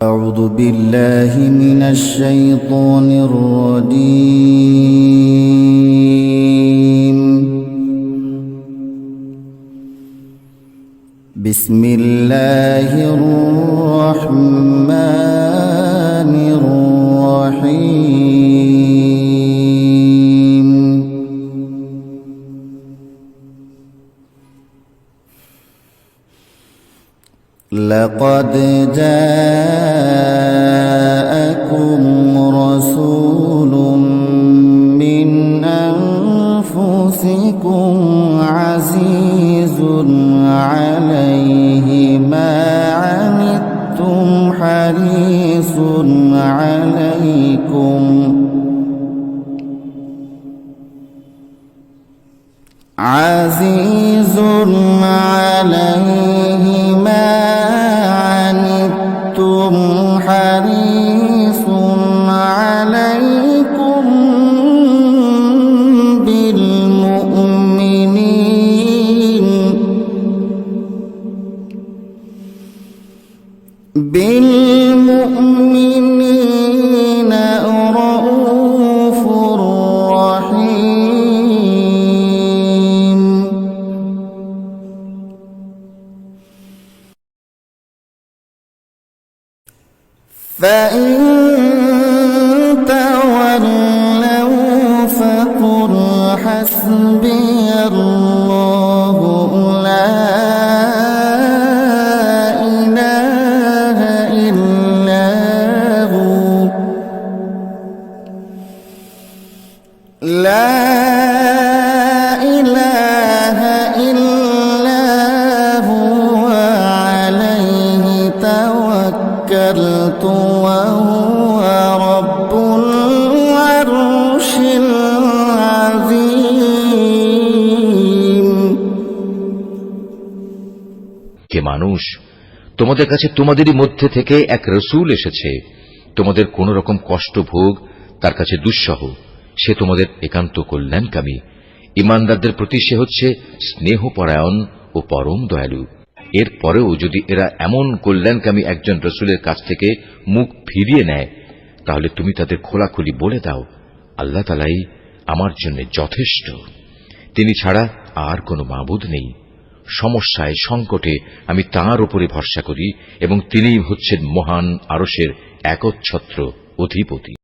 أعوذ بالله من الشيطان الرجيم. بسم الله الرحمن الرحيم. لقد جاءكم رسول من أنفسكم عزيز عليه ما عنتم حريص عليكم عزيز عليه ما عنتم حريص عليكم بالمؤمنين رؤوف رحيم. فإن تولوا فقل حسبي الله لا إله إلا هو لا إله إلا هو عليه توكلت وهو رب العرش العظيم. কে মানুষ, তোমাদের কাছে তোমাদেরই মধ্যে থেকে এক রসূল এসেছে। তোমাদের কোন রকম কষ্ট ভোগ তার কাছে দুঃসহ। সে তোমাদের একান্ত কল্যাণকামী। ইমানদারদের প্রতি সে হচ্ছে স্নেহপরায়ণ ও পরম দয়ালু। এরপরেও যদি এরা এমন কল্যাণকামী একজন রসূলের কাছ থেকে মুখ ফিরিয়ে নেয়, তাহলে তুমি তাদের খোলাখুলি বলে দাও, আল্লাহ তাআলাই আমার জন্য যথেষ্ট। তিনি ছাড়া আর কোনো মাবুদ নেই। সমস্যায় সংকটে আমি তাঁর উপরে ভরসা করি এবং তিনিই হচ্ছেন মহান আরশের একচ্ছত্র অধিপতি।